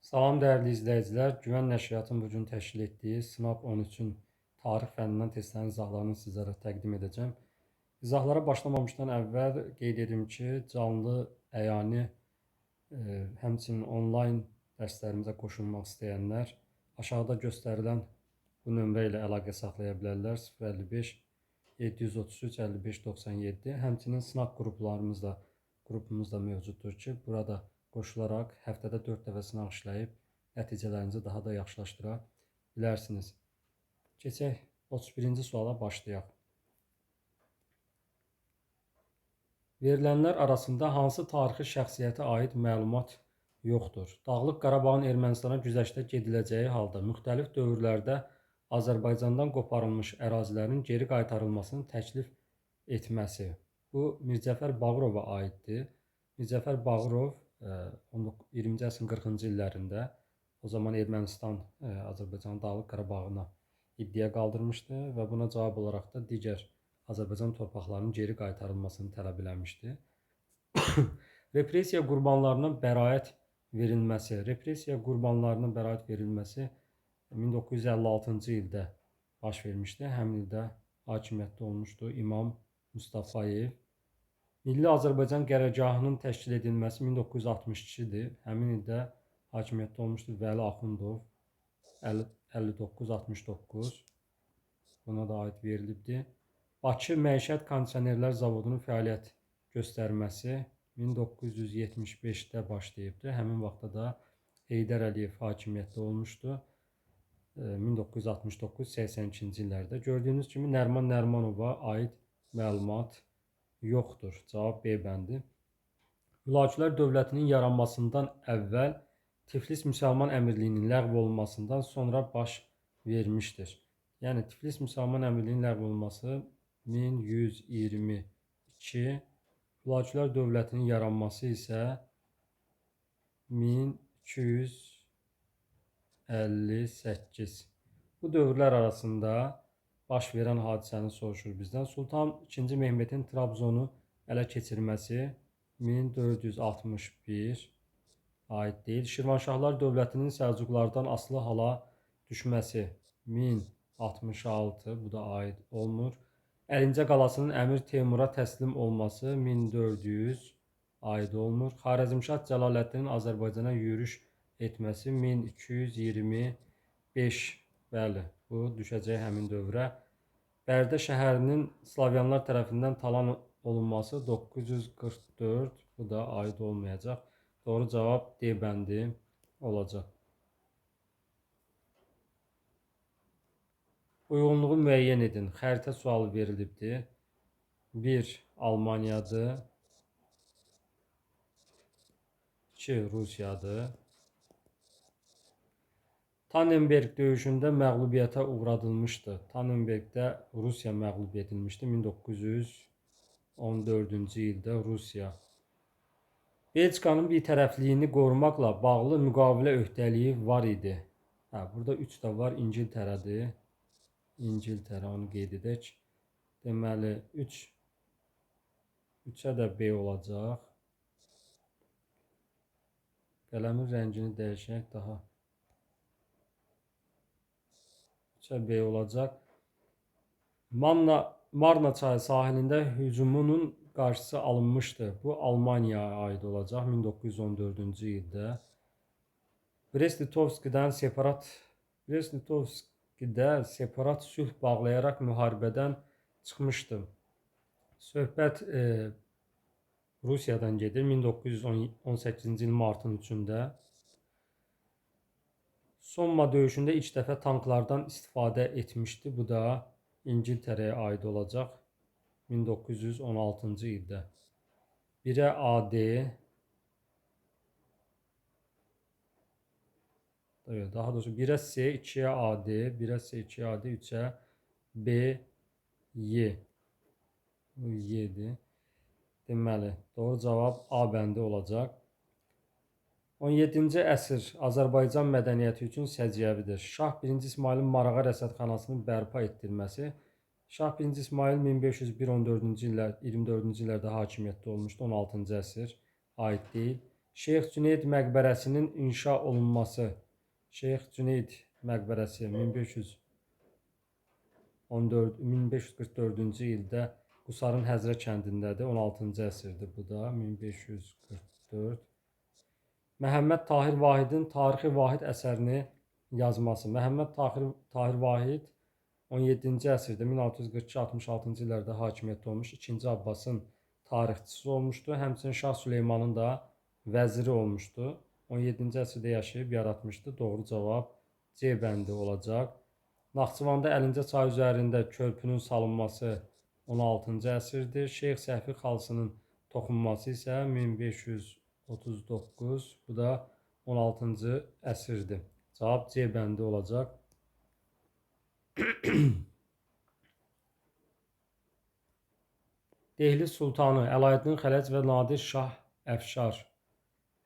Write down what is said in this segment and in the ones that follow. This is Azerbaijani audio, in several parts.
Salam dəyərli izləyicilər, Güvən Nəşriyyatın bu gün təşkil etdiyi Sınaq 13-ün tarix fənnindən testlərin izahlarını sizlərə təqdim edəcəm. İzahlara başlamamışdan əvvəl qeyd edim ki, canlı, əyani, həmçinin onlayn dərslərimizə qoşulmaq istəyənlər aşağıda göstərilən bu nömrə ilə əlaqə saxlaya bilərlər. 055 733 55 97. Həmçinin sınaq qrupumuz da mövcuddur ki, burada qoşularaq həftədə 4 dəfə sınaq işləyib nəticələrinizi daha da yaxşılaşdıra bilərsiniz. Keçək 31-ci suala başlayaq. Verilənlər arasında hansı tarixi şəxsiyyətə aid məlumat yoxdur? Dağlıq Qarabağın Ermənistana güzəştə gediləcəyi halda müxtəlif dövrlərdə Azərbaycandan qoparılmış ərazilərin geri qaytarılmasını təklif etməsi. Bu Mirzəcəfər Bağırova aiddir. Mirzəcəfər Bağırov 20-ci əsrin 40-cı illərində o zaman Ermənistan Azərbaycanın Dağlıq Qarabağına iddia qaldırmışdı və buna cavab olaraq da digər Azərbaycan torpaqlarının geri qaytarılmasını tələb eləmişdi. Repressiya qurbanlarına bəraət verilməsi. Repressiya qurbanlarına bəraət verilməsi 1956-cı ildə baş vermişdi. Həmin ildə hakimiyyətdə olmuşdu İmam Mustafayev. Milli Azərbaycan qərargahının təşkil edilməsi 1962-dir. Həmin ildə hakimiyyətdə olmuşdu Vəli Axundov 59-69. Buna da aid verilibdir. Bakı Məişət Kondisionerlər Zavodunun fəaliyyət göstərməsi 1975-də başlayıbdır. Həmin vaxtda da Heydər Əliyev hakimiyyətdə olmuşdu. 1969-82-ci illərdə. Gördüyünüz kimi Nəriman Nərimanova aid məlumat yoxdur. Cavab B bəndi. Hülakülər dövlətinin yaranmasından əvvəl Tiflis Müsəlman Əmirliyinin ləğv olunmasından sonra baş vermişdir. Yəni Tiflis Müsəlman Əmirliyinin ləğv olunması 1122, Hülakülər dövlətinin yaranması isə 1258. Bu dövrlər arasında baş verən hadisəni soruşur bizdən. Sultan II. Mehmetin Trabzonu ələ keçirməsi 1461 aid deyil. Şirvanşahlar dövlətinin Səlcuqlardan asılı hala düşməsi 1066, bu da aid olmur. Əlincə qalasının Əmir Teymura təslim olması 1400 aid olmur. Xarəzmşah Cəlaləddinin Azərbaycana yürüş etməsi 1225, bəli, bu düşəcək həmin dövrə. Bərdə şəhərinin Slavyanlar tərəfindən talan olunması 944, bu da aid olmayacaq. Doğru cavab D bəndi olacaq. Uyğunluğu müəyyən edin. Xəritə sualı verilibdir. 1. Almaniyadır. 2. Rusiyadır. Tannenberg döyüşündə məğlubiyyətə uğradılmışdı. Tannenbergdə Rusiya məğlub edilmişdi. 1914-cü ildə Rusiya. Belçikanın birtərəfliyini qorumaqla bağlı müqavilə öhdəliyi var idi. Burada 3 də var. İngiltərədir. İngiltərə, onu qeyd edək. Deməli, 3-ə də B olacaq. Qələmin rəngini dəyişək daha. 3-ə B olacaq. Marna çayı sahilində hücumunun qarşısı alınmışdı. Bu Almaniyaya aid olacaq 1914-cü ildə. Brest-Litovskidə separat sülh bağlayaraq müharibədən çıxmışdı. Söhbət Rusiyadan gedir 1918-ci il martın 3-də. Somma döyüşündə ilk dəfə tanklardan istifadə etmişdi. Bu da İngiltərəyə aid olacaq 1916-cı ildə. 1-ə AD, daha doğrusu 1-ə C, 2-ə AD, 1-ə C, 2-ə AD, 3-ə B, Y. Bu Y-dir. Deməli, doğru cavab A bəndi olacaq. 17-ci əsr Azərbaycan mədəniyyəti üçün səciyyəvidir. Şah 1-ci İsmailin Marağa rəsədxanasının bərpa etdirilməsi. Şah 1-ci İsmail 1501-14-cü illərdə hakimiyyətdə olmuşdu. 16-cı əsr aid deyil. Şeyx Cüneyd məqbərəsinin inşa olunması. Şeyx Cüneyd məqbərəsi 1544-cü ildə Qusarın Həzrə kəndindədir. 16-cı əsrdir bu da. 1544. Məhəmməd Tahir Vahidin Tarixi Vahid əsərini yazması. Məhəmməd Tahir Vahid 17-ci əsrdə 1642-66-cı illərdə hakimiyyətdə olmuş 2-ci Abbasın tarixçisi olmuşdu. Həmçinin Şah Süleymanın da vəziri olmuşdu. 17-ci əsrdə yaşayıb yaratmışdı. Doğru cavab C bəndi olacaq. Naxçıvanda Əlincə çayı üzərində körpünün salınması 16-cı əsrdir. Şeyx Səhvi xalçasının toxunması isə 1539, bu da 16-cı əsrdir. Cavab C bəndi olacaq. Dehli Sultanı, Əlaəddin Xələc və Nadir Şah Əfşar.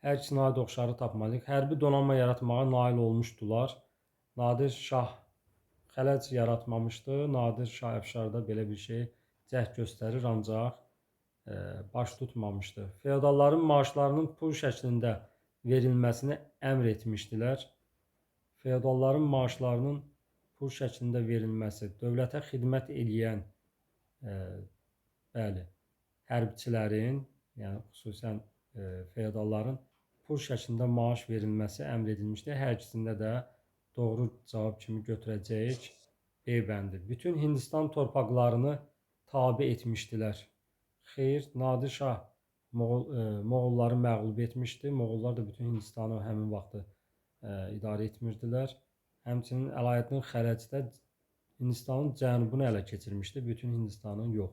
Hər ikisinin aid oxşarı tapmalıyıq. Hərbi donanma yaratmağa nail olmuşdular. Nadir Şah Xələc yaratmamışdı. Nadir Şah Əfşar da belə bir şey cəhd göstərir, ancaq baş tutmamışdı. Feodalların maaşlarının pul şəklində verilməsini əmr etmişdilər. Feodalların maaşlarının pul şəklində verilməsi, dövlətə xidmət edən hərbçilərin, yəni xüsusən feodalların pul şəklində maaş verilməsi əmr edilmişdir. Hər ikisində də doğru cavab kimi götürəcəyik B bəndi. Bütün Hindistan torpaqlarını tabe etmişdilər. Xeyr, Nadir Şah Moğolları məğlub etmişdi. Moğollar da bütün Hindistanı həmin vaxtı idarə etmirdilər. Həmçinin Əlaəddin Xələc də Hindistanın cənubunu ələ keçirmişdi, bütün Hindistanın yox.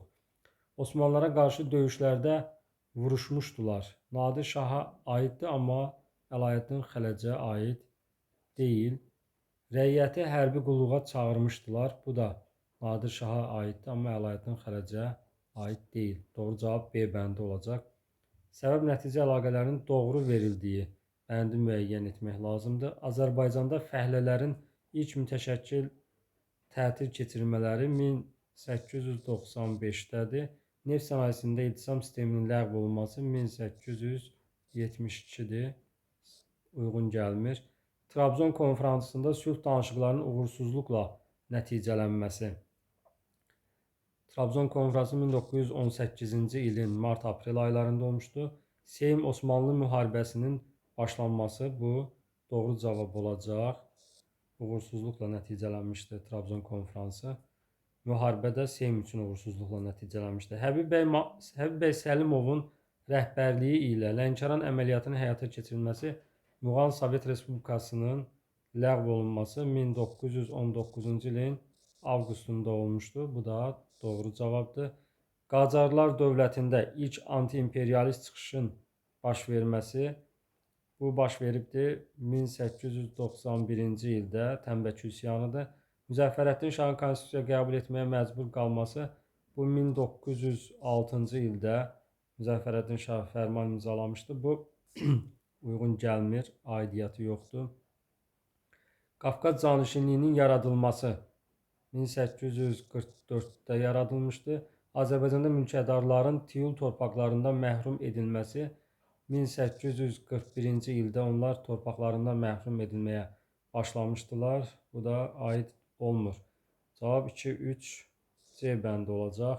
Osmanlılara qarşı döyüşlərdə vuruşmuşdular. Nadir Şaha aiddir, amma Əlaəddin Xələcə aid deyil. Rəiyyəti hərbi qulluğa çağırmışdılar. Bu da Nadir Şaha aiddir, amma Əlaəddin Xələcə aid deyil. Doğru cavab B bəndi olacaq. Səbəb-nəticə əlaqələrinin doğru verildiyi bəndi müəyyən etmək lazımdır. Azərbaycanda fəhlələrin ilk mütəşəkkil tətil keçirmələri 1895-dədir. Neft sənayesində iltisam sisteminin ləğv olunması 1872-dir. Uyğun gəlmir. Trabzon konfransında sülh danışıqlarının uğursuzluqla nəticələnməsi. Trabzon konfransı 1918-ci ilin mart-aprel aylarında olmuşdu. Seyim Osmanlı müharibəsinin başlanması, bu doğru cavab olacaq. Uğursuzluqla nəticələnmişdi Trabzon konfransı. Müharibədə Seyim üçün uğursuzluqla nəticələnmişdi. Həbib bəy Səlimovun rəhbərliyi ilə Lənkəran əməliyyatının həyata keçirilməsi, Muğan Sovet Respublikasının ləğv olunması 1919-cu ilin avqustunda olmuşdu. Bu da doğru cavabdır. Qacarlar dövlətində ilk anti-imperialist çıxışın baş verməsi, bu baş veribdir 1891-ci ildə Təmbəki üsyanıdır. Müzəffərəddin Şahın konstitusiya qəbul etməyə məcbur qalması, bu 1906-cı ildə Müzəffərəddin Şah fərman imzalamışdı. Bu uyğun gəlmir, aidiyyatı yoxdur. Qafqaz canişinliyinin yaradılması 1844-də yaradılmışdı. Azərbaycanda mülkədarların Tiyul torpaqlarından məhrum edilməsi 1841-ci ildə onlar torpaqlarından məhrum edilməyə başlamışdılar. Bu da aid olmur. Cavab 2-3 C bəndi olacaq.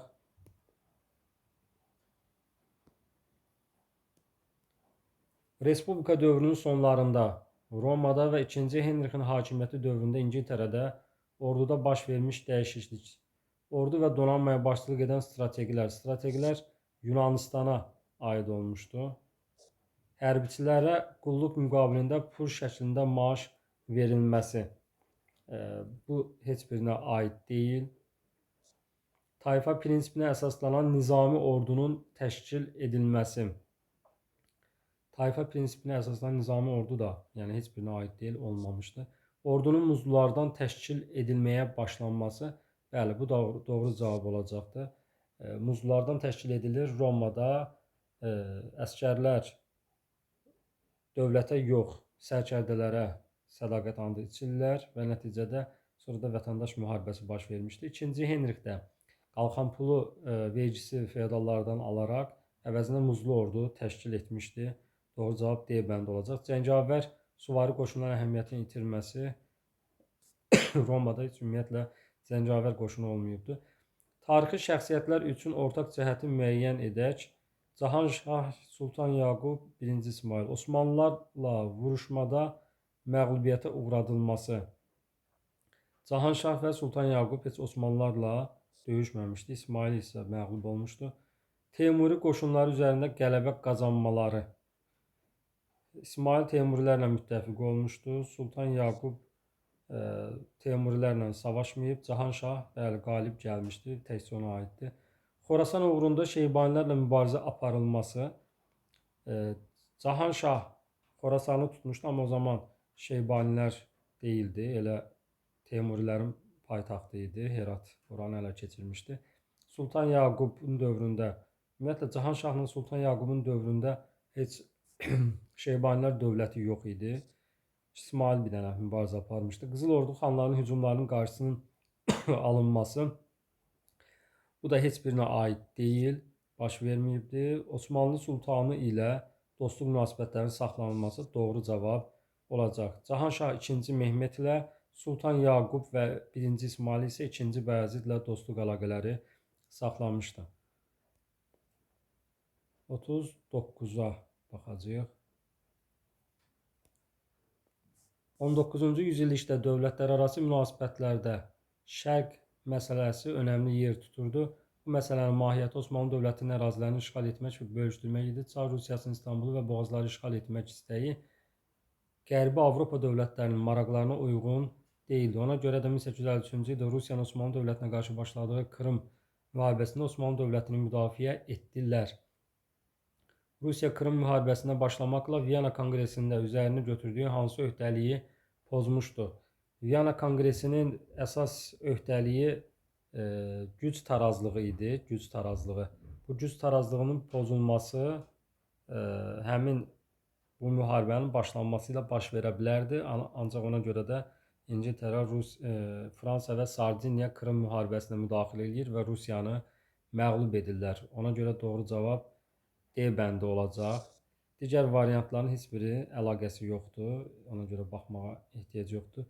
Respublika dövrünün sonlarında Romada və 2-ci Henrikin hakimiyyəti dövründə İngiltərədə orduda baş vermiş dəyişiklik. Ordu və donanmaya başçılıq edən strategilər Yunanistana aid olmuşdu. Hərbiçilərə qulluq müqabilində pul şəklində maaş verilməsi. Bu heç birinə aid deyil. Tayfa prinsipinə əsaslanan nizami ordunun təşkil edilməsi. Tayfa prinsipinə əsaslanan nizami ordu da yəni heç birinə aid deyil, olmamışdı. Ordunun muzlulardan təşkil edilməyə başlanması, bəli, bu da doğru cavab olacaqdır. Muzlulardan təşkil edilir. Romada əsgərlər dövlətə yox, sərkərdələrə sədaqət andı içirlər və nəticədə sonra da vətəndaş müharibəsi baş vermişdi. 2-ci Henrikdə qalxan pulu vergisi feodallardan alaraq əvəzinə muzlu ordu təşkil etmişdi. Doğru cavab D bəndi olacaq. Cəngavər süvari qoşunların əhəmiyyətini itirməsi Romada heç ümumiyyətlə cəngavər qoşunu olmayıbdı. Tarixi şəxsiyyətlər üçün ortaq cəhəti müəyyən edək. Cahanşah Sultan Yaqub 1-ci İsmayıl. Osmanlılarla vuruşmada məğlubiyyətə uğradılması. Cahanşah və Sultan Yaqub heç Osmanlılarla döyüşməmişdi. İsmayıl isə məğlub olmuşdu. Teymuri qoşunları üzərində qələbə qazanmaları. İsmayıl Teymurilərlə müttəfiq olmuşdu. Sultan Yaqub Teymurilərlə savaşmayıb. Cahanşah bəli qalib gəlmişdi. Təkcə ona aiddir. Xorasan uğrunda Şeybanilərlə mübarizə aparılması. Cahanşah Xorasanı tutmuşdu, amma o zaman Şeybanilər deyildi. Elə Teymurilərin paytaxtı idi. Herat oranı ələ keçirmişdi. Sultan Yaqubun dövründə, ümumiyyətlə Cahanşahla Sultan Yaqubun dövründə heç Şeybanilər dövləti yox idi. İsmayıl bir dənə mübarizə aparmışdı. Qızıl Ordu xanlarının hücumlarının qarşısının alınması. Bu da heç birinə aid deyil, baş verməyibdi. Osmanlı sultanı ilə dostluq münasibətlərinin saxlanılması doğru cavab olacaq. Cahanşah 2-ci Mehmet ilə, Sultan Yaqub və 1-ci İsmayıl isə 2-ci Bəyazid ilə dostluq əlaqələri saxlanmışdı. 39-a baxacağıq. 19-cu yüzillikdə dövlətlərarası münasibətlərdə Şərq məsələsi önəmli yer tuturdu. Bu məsələnin mahiyyəti Osmanlı dövlətinin ərazilərini işğal etmək və bölüşdürmək idi. Çar Rusiyasının İstanbulu və boğazları işğal etmək istəyi Qərbi Avropa dövlətlərinin maraqlarına uyğun deyildi. Ona görə də 1853-cü ildə Rusiyanın Osmanlı dövlətinə qarşı başladığı Krım müharibəsində Osmanlı dövlətini müdafiə etdilər. Rusiya Krım müharibəsinə başlamaqla Viyana Konqresində üzərinə götürdüyü hansı öhdəliyi pozmuşdu? Viyana Konqresinin əsas öhdəliyi güc tarazlığı idi. Güc tarazlığı. Bu güc tarazlığının pozulması həmin bu müharibənin başlanması ilə baş verə bilərdi. Ancaq ona görə də İngiltərə, Fransa və Sardiniya Krım müharibəsinə müdaxilə edir və Rusiyanı məğlub edirlər. Ona görə doğru cavab D bəndi olacaq. Digər variantların heç biri əlaqəsi yoxdur. Ona görə baxmağa ehtiyac yoxdur.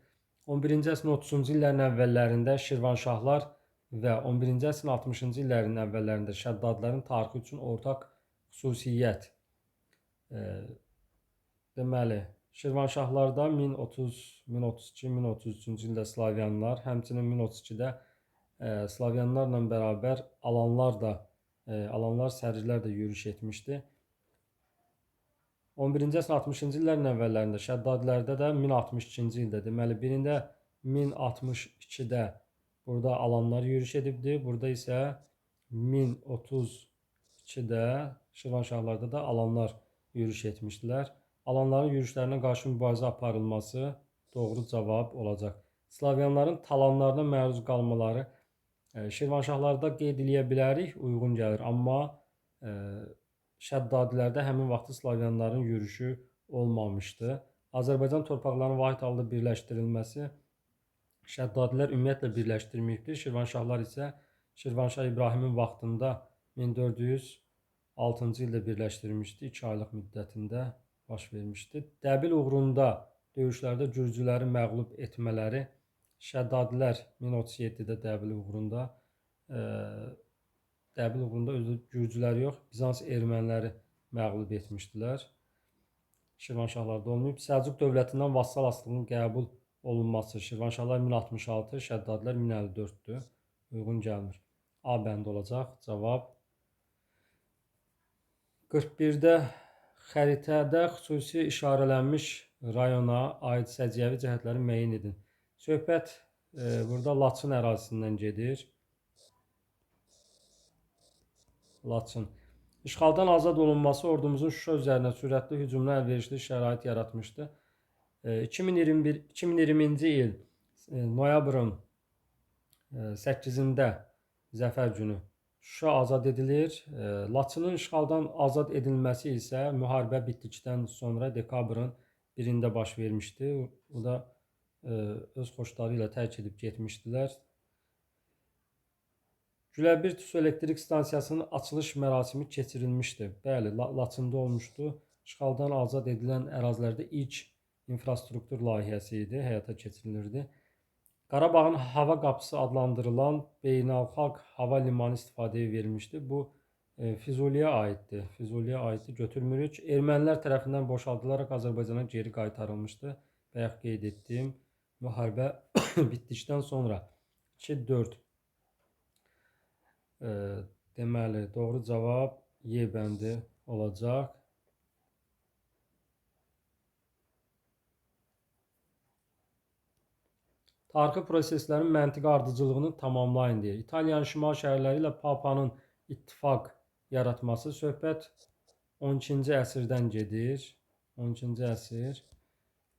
11-ci əsrin 30-cu illərin əvvəllərində Şirvanşahlar və 11-ci əsrin 60-cı illərinin əvvəllərində Şəddadlərin tarixi üçün ortaq xüsusiyyət. Deməli, Şirvanşahlarda 1030, 1032, 1033-cü ildə Slavyanlar, həmçinin 1032-də Slavyanlarla bərabər Alanlar, Sərcilər də yürüş etmişdi. 11-ci əsrin 60-cı illərin əvvəllərində Şəddadilərdə də 1062-ci ildə, deməli birində 1062-də burada Alanlar yürüş edibdi. Burada isə 1032-də Şirvanşahlarda da Alanlar yürüş etmişdilər. Alanların yürüşlərinə qarşı mübarizə aparılması doğru cavab olacaq. Slavyanların talanlarına məruz qalmaları Şirvanşahlarda qeyd edə bilərik, uyğun gəlir. Amma Şəddadilərdə həmin vaxtı Slavyanların yürüşü olmamışdı. Azərbaycan torpaqlarının vahid halda birləşdirilməsi Şəddadilər ümumiyyətlə birləşdirməyibdir. Şirvanşahlar isə Şirvanşah İbrahimin vaxtında 1406-cı ildə birləşdirmişdi. 2 aylıq müddətində baş vermişdi. Dəbil uğrunda döyüşlərdə gürcüləri məğlub etmələri Şəddadilər 1037-də Dəbil uğrunda özü gürcülər yox, Bizans erməniləri məğlub etmişdilər. Şirvanşahlarda olmayıb. Səlcuq dövlətindən vassal asılılığının qəbul olunması. Şirvanşahlar 1066, Şəddadilər 1054-dür. Uyğun gəlmir. A bəndi olacaq. Cavab 41-də xəritədə xüsusi işarələnmiş rayona aid səciyyəvi cəhətləri müəyyən edin. Söhbət burada Laçın ərazisindən gedir. Laçın. İşğaldan azad olunması ordumuzun Şuşa üzərinə sürətli hücumuna əlverişli şərait yaratmışdı. 2020-ci il noyabrın 8-də Zəfər günü Şuşa azad edilir. Laçının işğaldan azad edilməsi isə müharibə bitdikdən sonra dekabrın 1-də baş vermişdi. O da öz xoşları ilə tərk edib getmişdilər. Güləbir Tüs elektrik stansiyasının açılış mərasimi keçirilmişdi. Bəli, Laçında olmuşdu. İşğaldan azad edilən ərazilərdə ilk infrastruktur layihəsi idi, həyata keçirilirdi. Qarabağın hava qapısı adlandırılan beynəlxalq hava limanı istifadəyə verilmişdi. Bu Füzuliyə aiddir. Füzuliyə aiddir. Götürmürük. Ermənilər tərəfindən boşaldılaraq Azərbaycana geri qaytarılmışdı. Bayaq qeyd etdim. Müharibə bitdikdən sonra 2-4 deməli doğru cavab Y bəndi olacaq. Tarixi proseslərin məntiqi ardıcıllığını tamamlayın deyir. İtaliyanın şimal şəhərləri ilə Papanın ittifaq yaratması söhbət 12-ci əsrdən gedir. 12-ci əsr.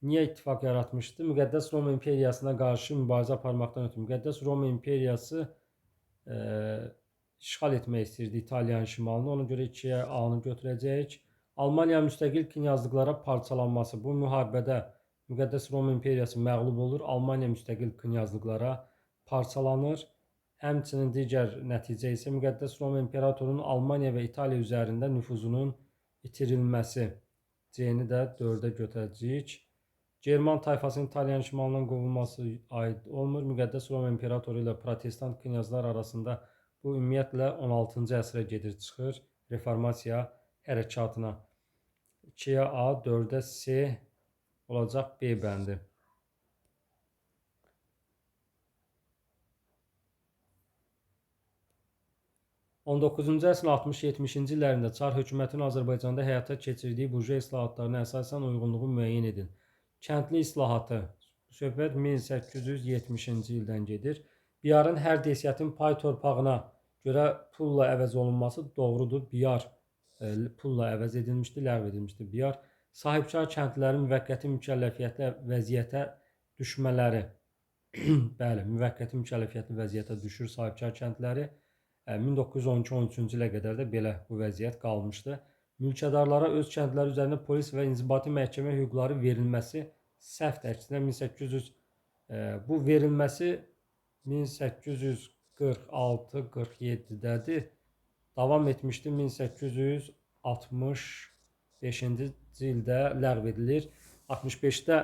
Niyə ittifaq yaratmışdı? Müqəddəs Roma imperiyasına qarşı mübarizə aparmaqdan ötürü. Müqəddəs Roma imperiyası işğal etmək istəyirdi İtaliyanın şimalını. Ona görə 2-yə A-nı götürəcəyik. Almaniya müstəqil knyazlıqlara parçalanması. Bu müharibədə Müqəddəs Roma imperiyası məğlub olur. Almaniya müstəqil knyazlıqlara parçalanır. Həmçinin digər nəticə isə Müqəddəs Roma imperatorunun Almaniya və İtaliya üzərində nüfuzunun itirilməsi. C-ni də 4-ə götürəcəyik. German tayfasının İtaliyanın şimalından qovulması aid olmur. Müqəddəs Roma imperatoru ilə protestant knyazlar arasında bu ümumiyyətlə 16-cı əsrə gedir çıxır. Reformasiya hərəkatına. 2-yə A, 4-ə C olacaq B bəndi. 19-cu əsrin 60-70-ci illərində Çar hökumətinin Azərbaycanda həyata keçirdiyi burjuwa islahatlarına əsasən uyğunluğu müəyyən edin. Kəndli islahatı. Söhbət 1870-ci ildən gedir. Biyarın hər desiyyətin pay torpağına görə pulla əvəz olunması doğrudur. Biyar pulla əvəz edilmişdi, ləğv edilmişdi. Biyar sahibkar kəndlilərin müvəqqəti mükəlləfiyyətli vəziyyətə düşmələri. Bəli, müvəqqəti mükəlləfiyyətli vəziyyətə düşür sahibkar kəndliləri. 1912-13-cü ilə qədər də belə bu vəziyyət qalmışdı. Mülkədarlara öz kəndləri üzərində polis və inzibati məhkəmə hüquqları verilməsi səhvdir. Əksinə 1800 bu verilməsi 1846-47-dədir. Davam etmişdi 1865-ci ildə ləğv edilir. 65-də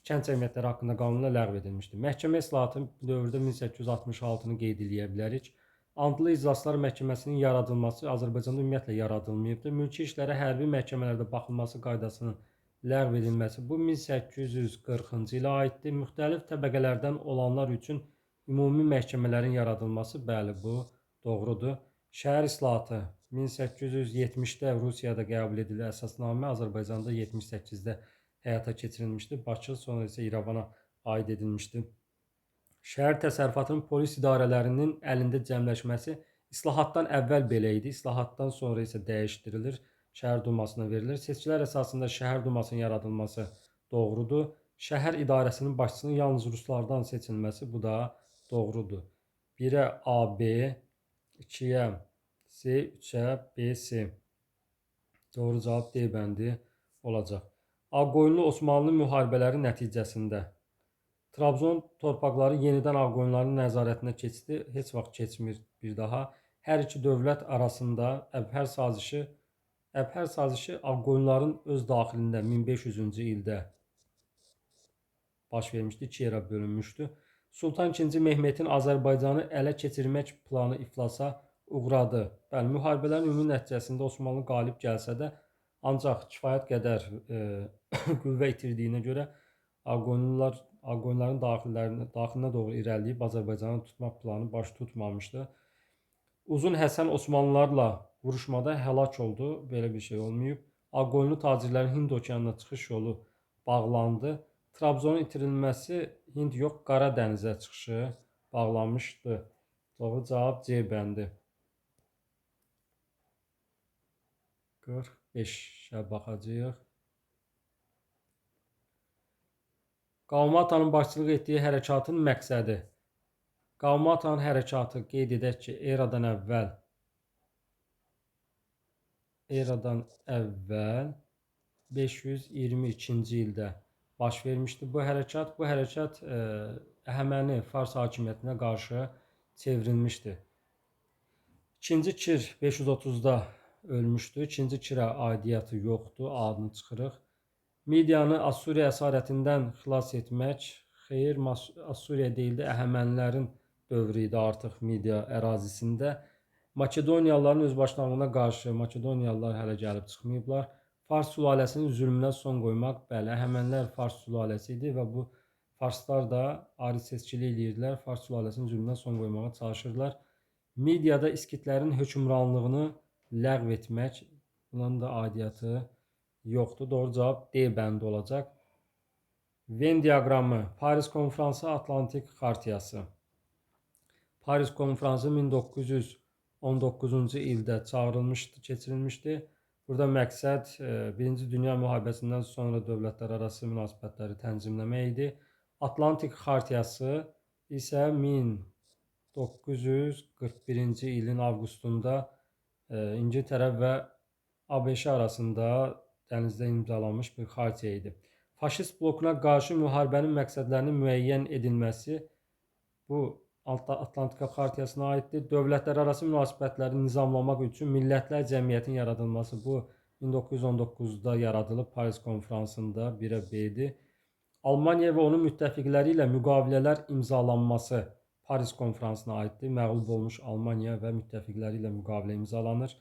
kənd cəmiyyətləri haqqında qanunla ləğv edilmişdi. Məhkəmə islahatı dövrdə 1866-nı qeyd edə bilərik. Andlı İclaslar Məhkəməsinin yaradılması Azərbaycanda ümumiyyətlə yaradılmayıbdır. Mülki işlərə hərbi məhkəmələrdə baxılması qaydasının ləğv edilməsi bu 1840-cı ilə aiddir. Müxtəlif təbəqələrdən olanlar üçün ümumi məhkəmələrin yaradılması, bəli, bu doğrudur. Şəhər islahatı 1870-də Rusiyada qəbul edildi əsasnamə, Azərbaycanda 78-də həyata keçirilmişdi. Bakı, sonra isə İrəvana aid edilmişdi. Şəhər təsərrüfatının polis idarələrinin əlində cəmləşməsi islahatdan əvvəl belə idi. İslahatdan sonra isə dəyişdirilir, şəhər dumasına verilir. Seçkilər əsasında şəhər dumasının yaradılması doğrudur. Şəhər idarəsinin başçısının yalnız ruslardan seçilməsi, bu da doğrudur. 1-ə AB, 2-yə C, 3-ə B, C. Doğru cavab D bəndi olacaq. Ağqoyunlu Osmanlı müharibələri nəticəsində Trabzon torpaqları yenidən Ağqoyunluların nəzarətinə keçdi. Heç vaxt keçmir bir daha. Hər iki dövlət arasında Əbhər sazişi Ağqoyunluların öz daxilində 1500-cü ildə baş vermişdi, 2 yerə bölünmüşdü. Sultan II. Mehmetin Azərbaycanı ələ keçirmək planı iflasa uğradı. Bəli, müharibələrin ümumi nəticəsində Osmanlı qalib gəlsə də, ancaq kifayət qədər qüvvə itirdiyinə görə Ağqoyunluların daxilinə doğru irəliləyib Azərbaycanı tutmaq planı baş tutmamışdı. Uzun Həsən Osmanlılarla vuruşmada həlak oldu. Belə bir şey olmayıb. Ağqoyunlu tacirlərin Hind okeanına çıxış yolu bağlandı. Trabzonun itirilməsi Hind yox, Qara dənizə çıxışı bağlanmışdı. Doğru cavab C bəndi. 45-ə baxacağıq. Qavmi Atanın başçılıq etdiyi hərəkatın məqsədi. Qavmi Atanın hərəkatı qeyd edək ki, eradan əvvəl 522-ci ildə baş vermişdi bu hərəkat. Bu hərəkat Əhəməni Fars hakimiyyətinə qarşı çevrilmişdi. İkinci Kir 530-da ölmüşdü. İkinci Kirə aidiyyatı yoxdur, adını çıxırıq. Midiyanı Assuriya əsarətindən xilas etmək, xeyr, Assuriya deyildi, Əhəmənilərin dövrü idi artıq Midiya ərazisində. Makedoniyalıların özbaşınalığına qarşı, Makedoniyalılar hələ gəlib çıxmayıblar. Fars sülaləsinin zülmünə son qoymaq, bəli, Əhəmənilər Fars sülaləsi idi və bu Farslar da ayrı seçkili edirdilər, Fars sülaləsinin zülmünə son qoymağa çalışırlar. Midiyada İskitlərin hökmranlığını ləğv etmək, bunun da aidiyyatı yoxdur. Doğru cavab D bəndi olacaq. Venn diaqramı, Paris Konfransı, Atlantik Xartiyası. Paris Konfransı 1919-cu ildə çağırılmışdı, keçirilmişdi. Burada məqsəd Birinci Dünya müharibəsindən sonra dövlətlərarası münasibətləri tənzimləmək idi. Atlantik Xartiyası isə 1941-ci ilin avqustunda İngiltərə və ABŞ arasında dənizdə imzalanmış bir xartiya idi. Faşist blokuna qarşı müharibənin məqsədlərinin müəyyən edilməsi bu Atlantika Xartiyasına aiddir. Dövlətlərarası münasibətləri nizamlamaq üçün millətlər cəmiyyətinin yaradılması bu 1919-da yaradılıb Paris konfransında 1-ə B-dir. Almaniya və onun müttəfiqləri ilə müqavilələr imzalanması Paris konfransına aiddir. Məğlub olmuş Almaniya və müttəfiqləri ilə müqavilə imzalanır.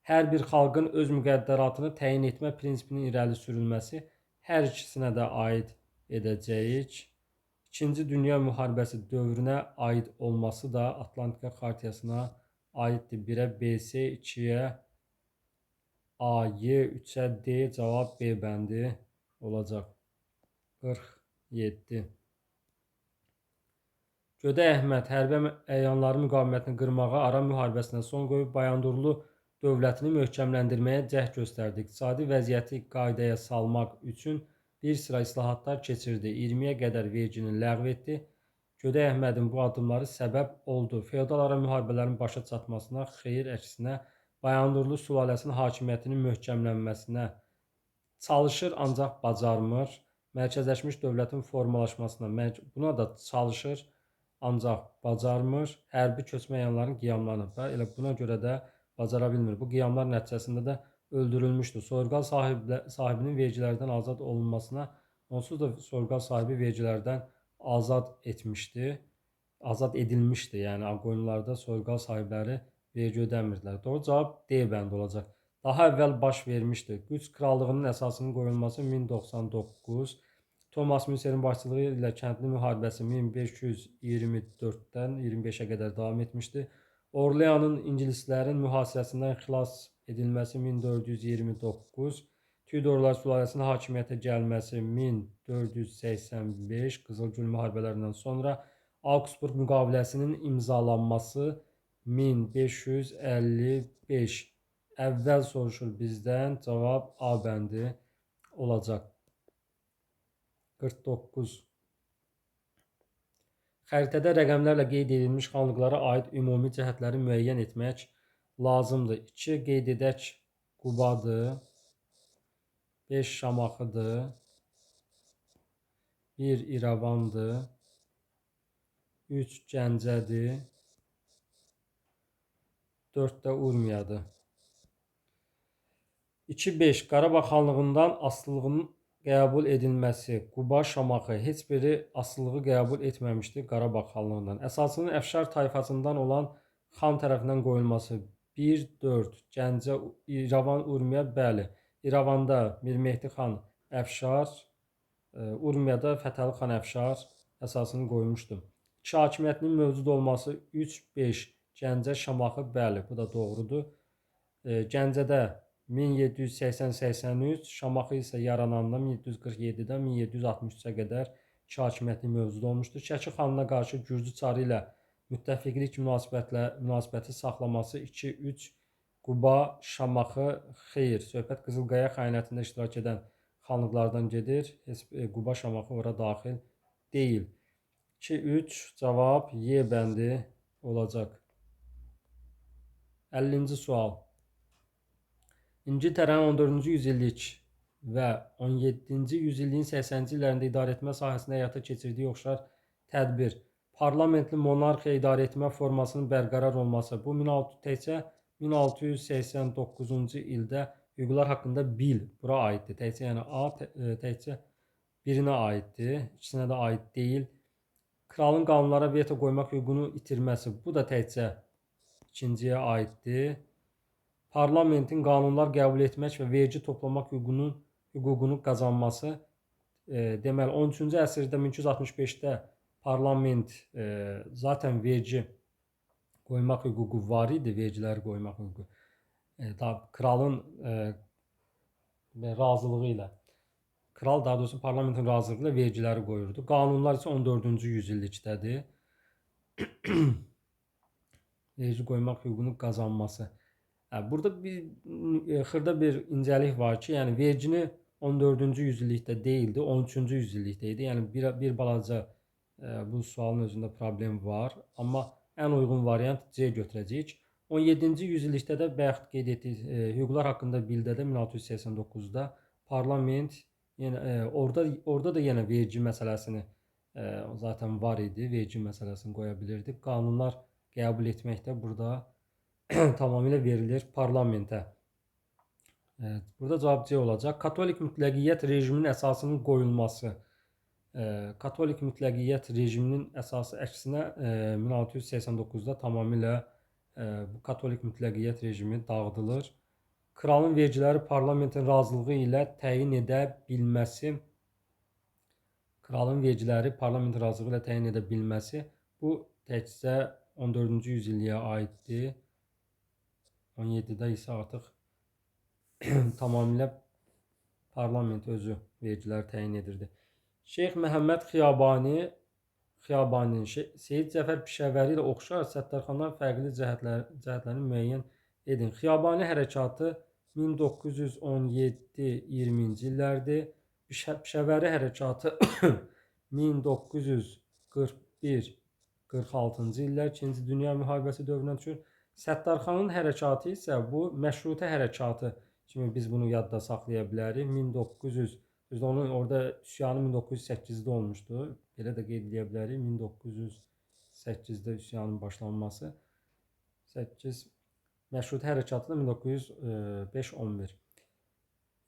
Hər bir xalqın öz müqəddəratını təyin etmə prinsipinin irəli sürülməsi hər ikisinə də aid edəcəyik. İkinci Dünya müharibəsi dövrünə aid olması da Atlantika Xartiyasına aiddir. 1-ə BS, 2-yə AY, 3-ə D, cavab B bəndi olacaq. 47. Gödə Əhməd hərbi əyanların müqavimətini qırmağa, Ara müharibəsinə son qoyub Bayandurlu dövlətini möhkəmləndirməyə cəhd göstərdi. İqtisadi vəziyyəti qaydaya salmaq üçün bir sıra islahatlar keçirdi. 20-yə qədər vergini ləğv etdi. Gödə Əhmədin bu addımları səbəb oldu. Feodal ara müharibələrin başa çatmasına, xeyir əksinə Bayandurlu sülaləsinin hakimiyyətinin möhkəmlənməsinə çalışır, ancaq bacarmır. Mərkəzləşmiş dövlətin formalaşmasına buna da çalışır, ancaq bacarmır. Hərbi köçmə əyanların qiyamlarını və elə buna görə də bacara bilmir. Bu qiyamlar nəticəsində də öldürülmüşdür. Soyurqal sahibinin vergilərdən azad olunmasına, onsuz da soyurqal sahibi vergilərdən azad edilmişdi. Yəni qoyunlarda soyurqal sahibləri vergi ödəmirdilər. Doğru cavab D bəndi olacaq. Daha əvvəl baş vermişdi. Qüds krallığının əsasının qoyulması 1099, Thomas Münserin başçılığı ilə kəndli müharibəsi 1524-dən 25-ə qədər davam etmişdi. Orleanın ingilislərin mühasirəsindən xilas edilməsi 1429, Tudorlar sülaləsinin hakimiyyətə gəlməsi 1485, Qızılgül müharibələrindən sonra Augsburg müqaviləsinin imzalanması 1555. Əvvəl soruşur bizdən, cavab A bəndi olacaq. 49. Xəritədə rəqəmlərlə qeyd edilmiş xanlıqlara aid ümumi cəhətləri müəyyən etmək lazımdır. 2 qeyd edək Qubadır, 5 Şamaxıdır, 1 İrəvandır, 3 Gəncədir, 4 də Urmiyadır. 2-5 Qarabağ xanlığından asılılığının qəbul edilməsi. Quba, Şamaxı heç biri asılılığı qəbul etməmişdi Qarabağ xanlığından. Əsasının Əfşar tayfasından olan xan tərəfindən qoyulması. 1-4 Gəncə, İrəvan, Urmiya, bəli. İrəvanda Mirmehdi xan Əfşar, Urmiyada Fətəli xan Əfşar əsasını qoymuşdu. İki hakimiyyətinin mövcud olması 3-5 Gəncə, Şamaxı, bəli, bu da doğrudur. Gəncədə 1780-83, Şamaxı isə yaranandan 1747-dən 1763-ə qədər iki hakimiyyətin mövcud olmuşdur. Şəki xanına qarşı Gürcü çarı ilə müttəfiqlik münasibəti saxlaması 2-3 Quba, Şamaxı, xeyr. Söhbət Qızılqaya xəyanətində iştirak edən xanlıqlardan gedir. Quba, Şamaxı ora daxil deyil. 2-3 cavab Y bəndi olacaq. 50-ci sual. İngiltərənin 14-cü yüzillik və 17-ci yüzilliyin 80-ci illərində idarəetmə sahəsində həyata keçirdiyi oxşar tədbir, parlamentli monarxiya idarəetmə formasının bərqərar olması. Bu təkcə 1689-cu ildə hüquqlar haqqında bil bura aiddir. Təkcə yəni A təkcə birinə aiddir, ikisinə də aid deyil. Kralın qanunlara veto qoymaq hüququnu itirməsi bu da təkcə ikinciyə aiddir. Parlamentin qanunlar qəbul etmək və vergi toplamaq hüququnu qazanması. Deməli 13-cü əsrdə 1265-də parlament zaten vergi qoymaq hüququ var idi, vergiləri qoymaq hüququ. Kralın razılığı ilə, kral daha doğrusu parlamentin razılığı ilə vergiləri qoyurdu. Qanunlar isə 14-cü yüzillikdədir. Vergi qoymaq hüququnu qazanması. Burada xırda bir incəlik var ki, yəni vergini 14-cü yüzillikdə deyildi, 13-cü yüzillikdə idi. Yəni bir balaca bu sualın özündə problem var, amma ən uyğun variant C götürəcəyik. 17-ci yüzillikdə də bayaq qeyd etdik, hüquqlar haqqında bildə də 1689-da parlament yenə orada da yenə vergi məsələsini zaten var idi, vergi məsələsini qoya bilirdi. Qanunlar qəbul etmək də burada tamamilə verilir parlamentə. Burada cavab C olacaq. Katolik mütləqiyyət rejiminin əsasının qoyulması. Katolik mütləqiyyət rejiminin əsası əksinə 1689-da tamamilə bu katolik mütləqiyyət rejimi dağıdılır. Kralın vergiləri parlamentin razılığı ilə təyin edə bilməsi. Kralın vergiləri parlamentin razılığı ilə təyin edə bilməsi bu təkcə 14-cü yüzilliyə aiddir. 17-də isə artıq tamamilə parlament özü vergiləri təyin edirdi. Şeyx Məhəmməd Xiyabaninin Seyid Cəfər Pişəvəri ilə oxşar Səttarxandan fərqli cəhətlərini müəyyən edin. Xiyabani hərəkatı 1917-20-ci illərdir. Pişəvəri hərəkatı 1941-46-cı illər, 2-ci Dünya müharibəsi dövrünə düşür. Səttarxanın hərəkatı isə bu məşrutə hərəkatı kimi biz bunu yadda saxlaya bilərik. Onun orada üsyanı 1908-də olmuşdu. Belə də qeyd edə bilərik. 1908-də üsyanın başlanması. 8 məşrutə hərəkatı da 1905-11.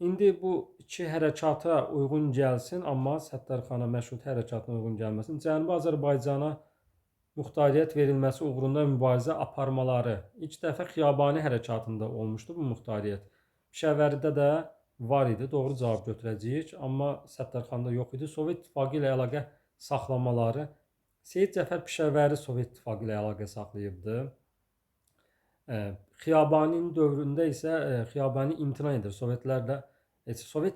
İndi bu iki hərəkata uyğun gəlsin, amma Səttarxana məşrutə hərəkatına uyğun gəlməsin. Cənubi Azərbaycana muxtariyyət verilməsi uğrunda mübarizə aparmaları ilk dəfə Xiyabani hərəkatında olmuşdu bu muxtariyyət. Pişəvəridə də var idi, doğru cavab götürəcəyik, amma Səttarxanda yox idi. Sovet İttifaqı ilə əlaqə saxlamaları. Seyid Cəfər Pişəvəri Sovet İttifaqı ilə əlaqə saxlayıbdı. Xiyabaninin dövründə isə Xiyabani imtina edir. Sovet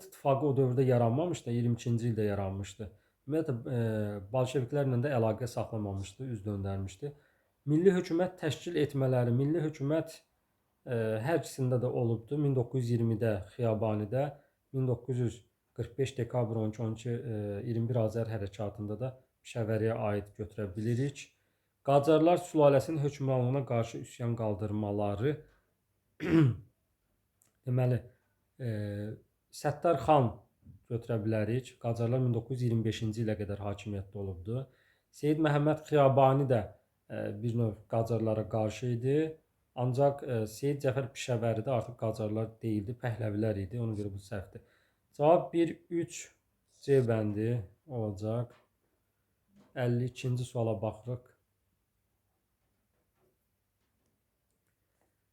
İttifaqı o dövrdə yaranmamışdı, 22-ci ildə yaranmışdı. Ümumiyyətlə, bolşeviklərlə də əlaqə saxlamamışdı, üz döndərmişdi. Milli hökumət təşkil etmələri, milli hökumət hər ikisində də olubdu. 1920-də Xiyabanidə, 1945 dekabr 21 Azər hərəkatında da Pişəvəriyə aid götürə bilirik. Qacarlar sülaləsinin hökmranlığına qarşı üsyan qaldırmaları. Deməli, Səttarxan götürə bilərik. Qacarlar 1925-ci ilə qədər hakimiyyətdə olubdu. Seyid Məhəmməd Xiyabani də bir növ Qacarlara qarşı idi. Ancaq Seyid Cəfər Pişəvəridə artıq Qacarlar deyildi, Pəhləvilər idi. Ona görə bu səhvdir. Cavab 1-3 C bəndi olacaq. 52-ci suala baxırıq.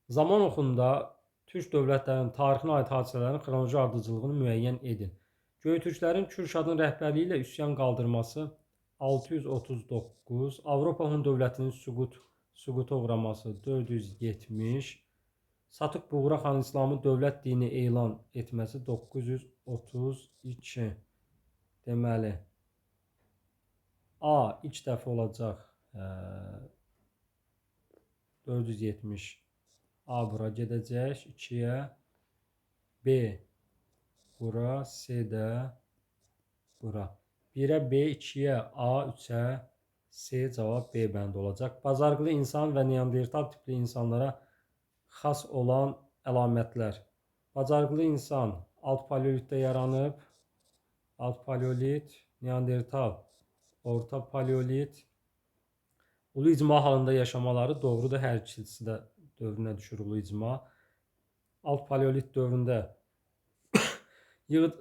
Zaman oxunda Türk dövlətlərinin tarixinə aid hadisələrin xronoloji ardıcıllığını müəyyən edin. Göytürklərin Kürşadın rəhbərliyi ilə üsyan qaldırması 639, Avropa Hun dövlətinin süquta uğraması 470, Satıq Buğra xan İslamı dövlət dini elan etməsi 932. Deməli, A ilk dəfə olacaq 470. A bura gedəcək 2-yə, B bura, C də bura. 1-ə B, 2-yə A, 3-ə C, cavab B bəndi olacaq. Bazarqılı insan və neandertal tipli insanlara xas olan əlamətlər. Bacarqılı insan alt paleolitdə yaranıb, alt paleolit, neandertal, orta paleolit, ulu icma halında yaşamaları doğrudur hər ikisi də dövrünə düşür ulu icma. Alt paleolit dövründə yığıt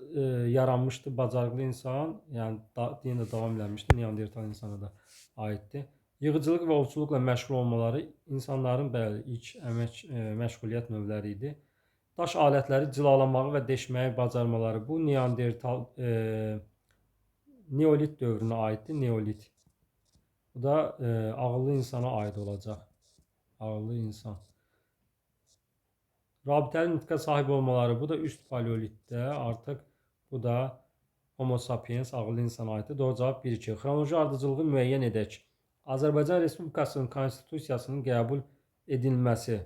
yaranmışdı bacarıqlı insan, yəni yenə də davam eləmişdi, Neandertal insana da aiddir. Yığıcılıq və ovçuluqla məşğul olmaları insanların bəli ilk məşğuliyyət növləri idi. Daş alətləri cilalamağı və deşməyi bacarmaları bu Neolit dövrünə aiddir. Neolit. Bu da ağıllı insana aid olacaq. Ağıllı insan. Rabitəli nitqə sahib olmaları bu da üst paleolitdə artıq bu da Homo sapiens ağıllı insana aiddir. Doğru cavab 1-2. Xronoloji ardıcılığı müəyyən edək. Azərbaycan Respublikasının konstitusiyasının qəbul edilməsi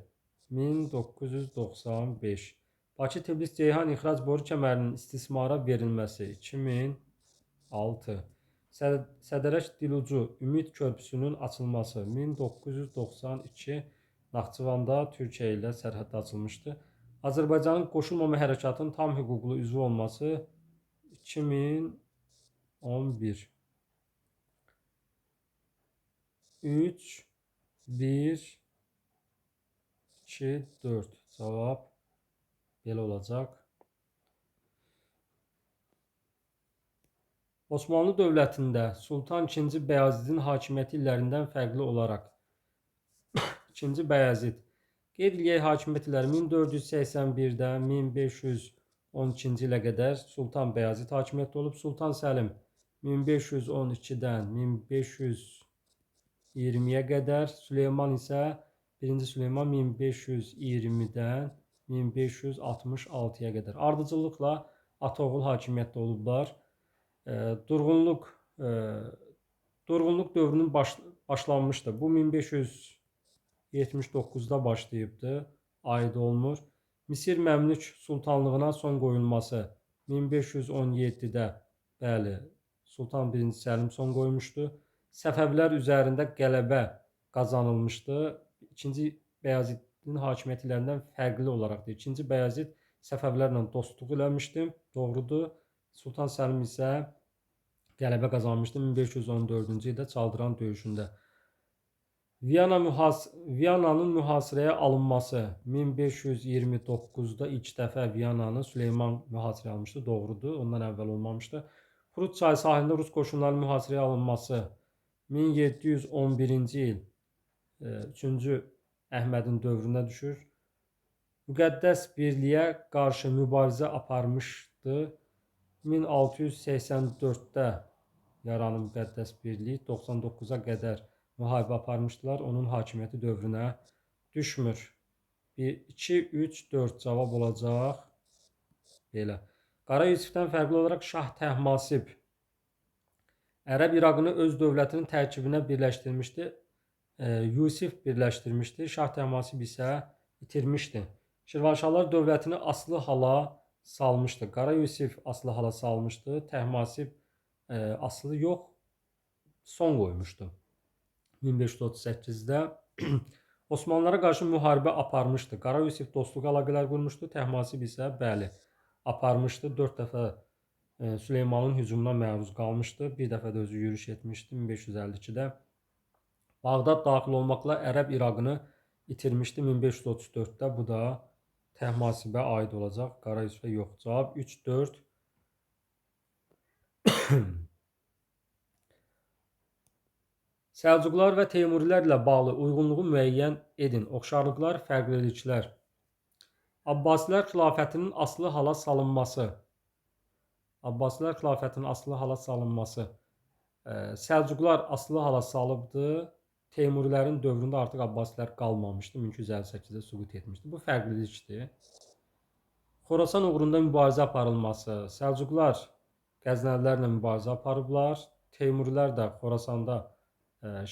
1995. Bakı Tbilisi Ceyhan ixrac boru kəmərinin istismara verilməsi 2006. Sədərək Dilucu Ümid körpüsünün açılması 1992. Naxçıvanda Türkiyə ilə sərhəddə açılmışdı. Azərbaycanın qoşulmama hərəkatının tam hüquqlu üzvü olması 2011. 3, 1, 2, 4. Cavab belə olacaq. Osmanlı dövlətində Sultan II. Bəyazidin hakimiyyəti illərindən fərqli olaraq II. Bəyazid qeyd eləyək hakimiyyət illəri 1481-dən 1512-ci ilə qədər Sultan Bəyazid hakimiyyətdə olub. Sultan Səlim 1512-dən 1520-yə qədər, Süleyman isə 1-ci Süleyman 1520-dən 1566-ya qədər. Ardıcıllıqla ata-oğul hakimiyyətdə olublar. Durğunluq dövrünün başlanmışdı. Bu 1579-da başlayıbdı, aid olunur. Misir Məmlük sultanlığına son qoyulması 1517-də, bəli, Sultan 1-ci Səlim son qoymuşdu. Səfəvilər üzərində qələbə qazanılmışdı. İkinci Bəyazidin hakimiyyət illərindən fərqli olaraqdır. İkinci Bəyazid Səfəvlərlə dostluq eləmişdi, doğrudur. Sultan Səlim isə qələbə qazanmışdı 1514-cü ildə Çaldıran döyüşündə. Viyananın mühasirəyə alınması 1529-da ilk dəfə Viyananı Süleyman mühasirəyə almışdı, doğrudur, ondan əvvəl olmamışdı. Prut çayı sahilində Rus qoşunlarının mühasirəyə alınması 1711-ci il 3-cü Əhmədin dövrünə düşür. Müqəddəs birliyə qarşı mübarizə aparmışdı. 1684-də yaranıb müqəddəs birlik, 99-a qədər müharibə aparmışdılar. Onun hakimiyyəti dövrünə düşmür. 2, 3, 4 cavab olacaq. Belə. Qara Yusifdən fərqli olaraq Şah Təhmasib Ərəb İraqını öz dövlətinin tərkibinə birləşdirmişdi. Yusif birləşdirmişdi. Şah Təhmasib isə itirmişdi. Şirvanşahlar dövlətini asılı hala salmışdı. Qara Yusif asılı hala salmışdı. Təhmasib asılı yox, son qoymuşdu. 1538-də Osmanlılara qarşı müharibə aparmışdı. Qara Yusif dostluq əlaqələr qurmuşdu. Təhmasib isə bəli, aparmışdı. 4 dəfə Süleymanın hücumuna məruz qalmışdı. Bir dəfə də özü yürüş etmişdi 1552-də. Bağdad daxil olmaqla Ərəb İraqını itirmişdi 1534-də. Bu da Təhmasibə aid olacaq. Qara Yusifə yox. Cavab 3, 4. Səlcuqlar və Teymurilərlə bağlı uyğunluğu müəyyən edin. Oxşarlıqlar, fərqliliklər. Abbasilər xilafətinin asılı hala salınması. Abbasilər xilafətinin asılı hala salınması. Səlcuqlar asılı hala salıbdı. Teymurilərin dövründə artıq Abbasilər qalmamışdı. 1258-də süqut etmişdi. Bu fərqlilikdir. Xorasan uğrunda mübarizə aparılması. Səlcuqlar Qəznəlilərlə mübarizə aparıblar. Teymurilər də Xorasanda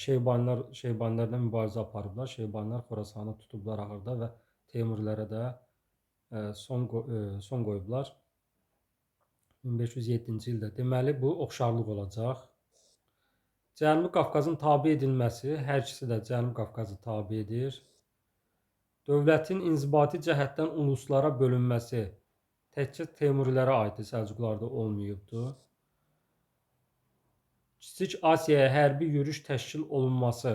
Şeybanilərlə mübarizə aparıblar. Şeybanilər Xorasanı tutublar axırda və Teymurilərə də son qoyublar. 1507-ci ildə. Deməli, bu oxşarlıq olacaq. Cənubi Qafqazın tabe edilməsi. Hər ikisi də Cənubi Qafqazı tabe edir. Dövlətin inzibati cəhətdən uluslara bölünməsi. Təkcə Teymurilərə aiddir, Səlcuqlarda olmayıbdı. Kiçik Asiyaya hərbi yürüş təşkil olunması.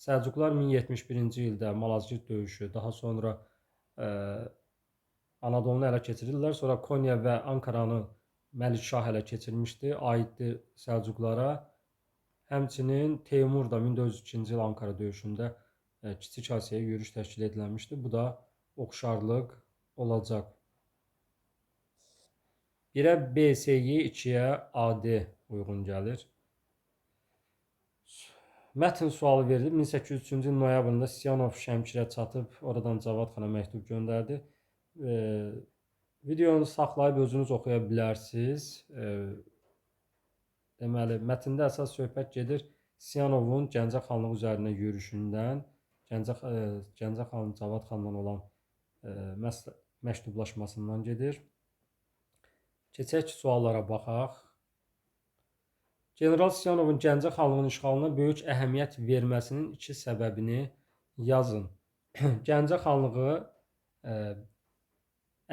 Səlcuqlar 1071-ci ildə Malazgirt döyüşü, daha sonra e, Anadolunu ələ keçirirlər. Sonra Konya və Ankaranı Məlikşah ələ keçirmişdi, aiddir Səlcuqlara. Həmçinin Teymur da 1402-ci il Ankara döyüşündə Kiçik Asiyaya yürüş təşkil edilmişdi. Bu da oxşarlıq olacaq. 1-ə BSY, 2-yə AD uyğun gəlir. Mətn sualı verilib. 1803-cü il noyabrında Syanov Şəmkirə çatıb, oradan Cavad xana məktub göndərdi. Videonu saxlayıb özünüz oxuya bilərsiniz. Deməli, mətndə əsas söhbət gedir Syanovun Gəncə xanlığı üzərində yürüşündən, Gəncə xanın Cavad xanla olan məktublaşmasından gedir. Keçək suallara baxaq. General Syanovun Gəncə xanlığının işğalına böyük əhəmiyyət verməsinin 2 səbəbini yazın. Gəncə xanlığı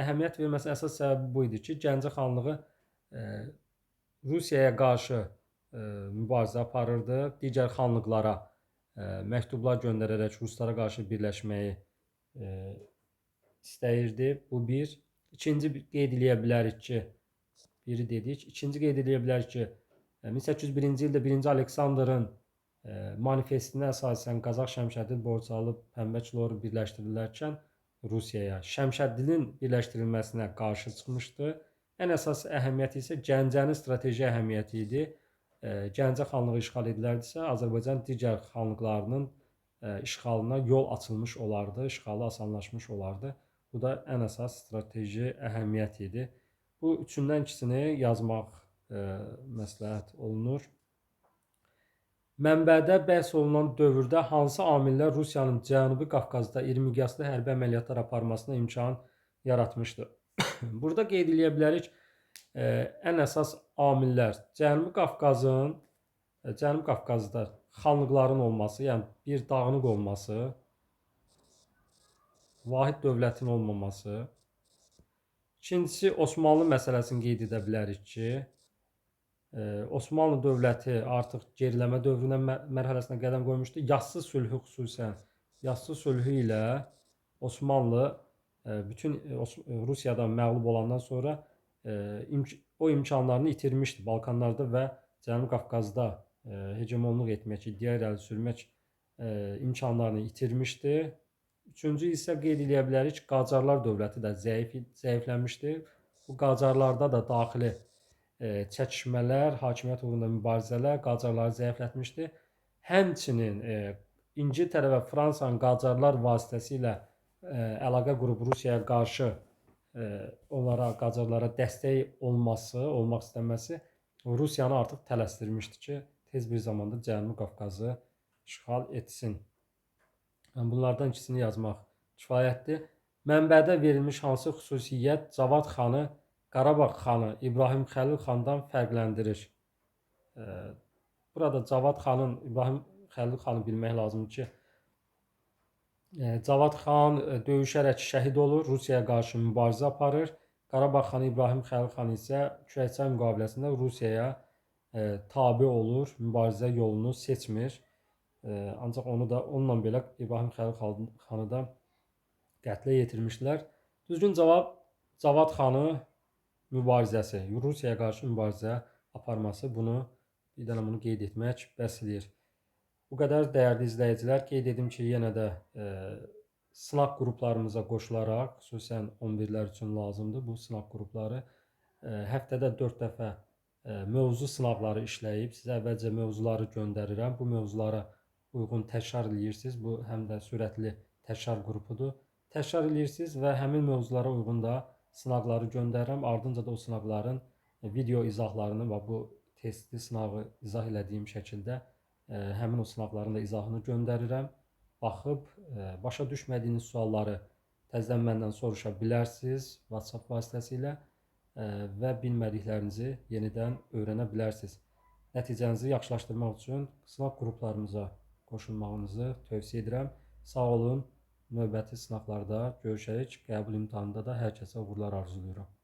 əhəmiyyət verməsinin əsas səbəbi bu idi ki, Gəncə xanlığı Rusiyaya qarşı mübarizə aparırdı. Digər xanlıqlara məktublar göndərərək Ruslara qarşı birləşməyi istəyirdi. Bu bir. İkinci qeyd eləyə bilərik ki, biri dedik. İkinci qeyd eləyə bilərik ki, 1801-ci ildə 1-ci Aleksandrın manifestinə əsasən Qazax Şəmşəddin Borçalı Pəmbəkloru birləşdirilərkən Rusiyaya Şəmşəddinin birləşdirilməsinə qarşı çıxmışdı. Ən əsas əhəmiyyəti isə Gəncənin strateji əhəmiyyəti idi. Gəncə xanlığı işğal edilərdisə, Azərbaycan digər xanlıqlarının işğalına yol açılmış olardı, işğalı asanlaşmış olardı. Bu da ən əsas strateji əhəmiyyət idi. Bu üçündən ikisini yazmaq məsləhət olunur. Mənbədə bəhs olunan dövrdə hansı amillər Rusiyanın Cənubi Qafqazda iri miqyaslı hərbi əməliyyatlar aparmasına imkan yaratmışdır? Burada qeyd eləyə bilərik, ən əsas amillər Cənubi Qafqazda xanlıqların olması, yəni bir dağınıq olması, vahid dövlətin olmaması. İkincisi, Osmanlı məsələsini qeyd edə bilərik ki, Osmanlı dövləti artıq geriləmə dövrünə mərhələsinə qədəm qoymuşdu. Yassı sülhü xüsusən, Yassı sülhü ilə Osmanlı bütün Rusiyadan məğlub olandan sonra o imkanlarını itirmişdi. Balkanlarda və Cənubi Qafqazda hegemonluq etmək, iddia irəli sürmək imkanlarını itirmişdi. Üçüncü isə qeyd eləyə bilərik ki, Qacarlar dövləti də zəifləmişdi. Bu Qacarlarda da daxili çəkişmələr, hakimiyyət uğrunda mübarizələr Qacarları zəiflətmişdi. Həmçinin İngiltərə və Fransanın Qacarlar vasitəsilə əlaqə qurub Rusiyaya qarşı onlara, Qacarlara dəstək olmaq istəməsi Rusiyanı artıq tələsdirmişdi ki, tez bir zamanda Cənubi Qafqazı işğal etsin. Bunlardan ikisini yazmaq kifayətdir. Mənbədə verilmiş hansı xüsusiyyət Cavad xanı Qarabağ xanı İbrahim Xəlil xandan fərqləndirir? Burada Cavad xanın İbrahim Xəlil xanı bilmək lazımdır ki, Cavad xan döyüşərək şəhid olur, Rusiyaya qarşı mübarizə aparır. Qarabağ xanı İbrahim Xəlil xan isə Kürəkçay müqaviləsində Rusiyaya tabe olur, mübarizə yolunu seçmir. Ancaq onunla belə İbrahim Xəlil xanı da qətlə yetirmişlər. Düzgün cavab Cavad xanı mübarizəsi, Rusiyaya qarşı mübarizə aparması. Bir dənə bunu qeyd etmək bəs eləyir. Bu qədər dəyərli izləyicilər, qeyd edim ki, yenə də sınaq qruplarımıza qoşularaq, xüsusən 11-lər üçün lazımdır bu sınaq qrupları. Həftədə 4 dəfə mövzu sınaqları işləyib, sizə əvvəlcə mövzuları göndərirəm. Bu mövzulara uyğun təkrar eləyirsiniz. Bu həm də sürətli təkrar qrupudur. Təkrar eləyirsiniz və həmin mövzulara uyğun da sınaqları göndərirəm. Ardınca da o sınaqların video izahlarını və bu testli sınağı izah elədiyim şəkildə həmin o sınaqların da izahını göndərirəm. Baxıb, başa düşmədiyiniz sualları təzədən məndən soruşa bilərsiniz WhatsApp vasitəsilə və bilmədiklərinizi yenidən öyrənə bilərsiniz. Nəticənizi yaxşılaşdırmaq üçün sınaq qruplarımıza qoşulmağınızı tövsiyə edirəm. Sağ olun. Növbəti sınaqlarda görüşərik. Qəbul imtahanında da hər kəsə uğurlar arzulayıram.